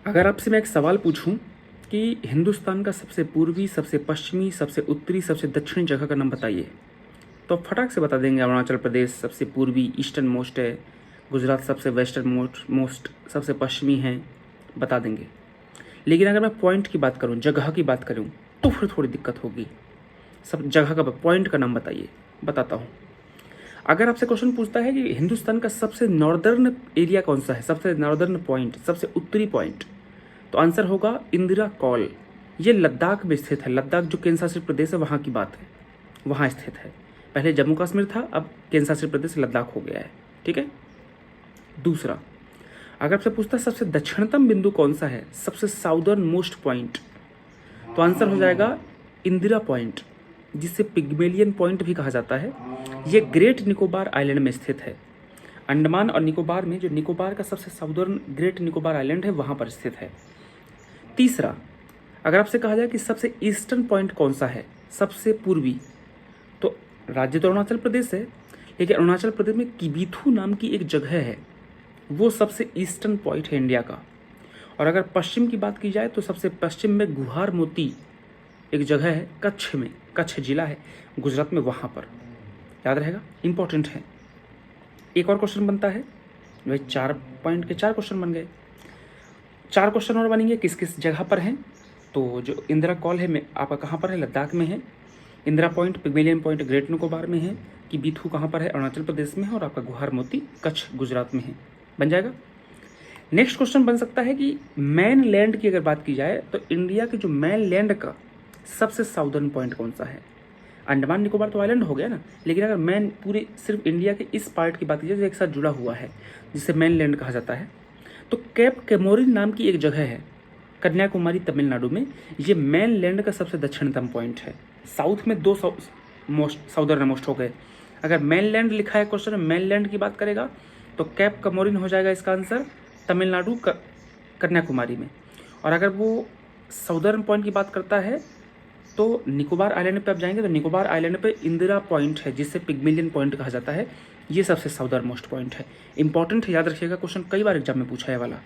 अगर आपसे मैं एक सवाल पूछूं कि हिंदुस्तान का सबसे पूर्वी, सबसे पश्चिमी, सबसे उत्तरी, सबसे दक्षिणी जगह का नाम बताइए, तो आप फटाक से बता देंगे अरुणाचल प्रदेश सबसे पूर्वी ईस्टर्न मोस्ट है, गुजरात सबसे वेस्टर्न मोस्ट सबसे पश्चिमी है, बता देंगे। लेकिन अगर मैं पॉइंट की बात करूं, जगह की बात करूं, तो फिर थोड़ी दिक्कत होगी। सब जगह का पॉइंट का नाम बताइए, बताता हूँ। अगर आपसे क्वेश्चन पूछता है कि हिंदुस्तान का सबसे नॉर्दर्न एरिया कौन सा है, सबसे नॉर्दर्न पॉइंट, सबसे उत्तरी पॉइंट, तो आंसर होगा इंदिरा कॉल। ये लद्दाख में स्थित है। लद्दाख जो केंद्र शासित प्रदेश है, वहाँ की बात है, वहाँ स्थित है। पहले जम्मू कश्मीर था, अब केंद्र शासित प्रदेश लद्दाख हो गया है। ठीक है। दूसरा, अगर आपसे पूछता है सबसे दक्षिणतम बिंदु कौन सा है, सबसे साउदर्न मोस्ट पॉइंट, तो आंसर हो जाएगा इंदिरा पॉइंट, जिसे पिग्मेलियन पॉइंट भी कहा जाता है। ये ग्रेट निकोबार आइलैंड में स्थित है। अंडमान और निकोबार में जो निकोबार का सबसे साउदर्न ग्रेट निकोबार आइलैंड है, वहाँ पर स्थित है। तीसरा, अगर आपसे कहा जाए कि सबसे ईस्टर्न पॉइंट कौन सा है, सबसे पूर्वी, तो राज्य तो अरुणाचल प्रदेश है, लेकिन अरुणाचल प्रदेश में किबीथू नाम की एक जगह है, वो सबसे ईस्टर्न पॉइंट है इंडिया का। और अगर पश्चिम की बात की जाए तो सबसे पश्चिम में गुहार मोती एक जगह है, कच्छ में, कच्छ जिला है गुजरात में, वहाँ पर। याद रहेगा, इंपॉर्टेंट है। एक और क्वेश्चन बनता है भाई, 4 पॉइंट के 4 क्वेश्चन बन गए। 4 क्वेश्चन और बनेंगे, किस किस जगह पर हैं। तो जो इंदिरा कॉल है आपका कहाँ पर है, लद्दाख में है। इंदिरा पॉइंट, पिग्मेलियन पॉइंट गृह निकोबार में है। कि बीथू कहाँ पर है, अरुणाचल प्रदेश में है। और आपका गुहार मोती कच्छ गुजरात में है। बन जाएगा। नेक्स्ट क्वेश्चन बन सकता है कि मैन लैंड की अगर बात की जाए तो इंडिया के जो मैन लैंड का सबसे साउदर्न पॉइंट कौन सा है। अंडमान निकोबार तो आइलैंड हो गया ना, लेकिन अगर मैन पूरे सिर्फ इंडिया के इस पार्ट की बात की जाए जो एक साथ जुड़ा हुआ है, जिसे मैन लैंड कहा जाता है, तो कैप कैमोरिन नाम की एक जगह है कन्याकुमारी तमिलनाडु में। ये मैन लैंड का सबसे दक्षिणतम पॉइंट है। साउथ में 2 साउदर्न मोस्ट हो गए। अगर मैन लैंड लिखा है क्वेश्चन में, मैन लैंड की बात करेगा तो कैप कैमोरिन हो जाएगा इसका आंसर, तमिलनाडु कन्याकुमारी में। और अगर वो साउदर्न पॉइंट की बात करता है तो निकोबार आइलैंड पे आप जाएंगे तो निकोबार आइलैंड पे इंदिरा पॉइंट है, जिससे पिग्मेलियन पॉइंट कहा जाता है। ये सबसे साउदर्न मोस्ट पॉइंट है। इंपॉर्टेंट है, याद रखिएगा, क्वेश्चन कई बार एग्जाम में पूछा है वाला।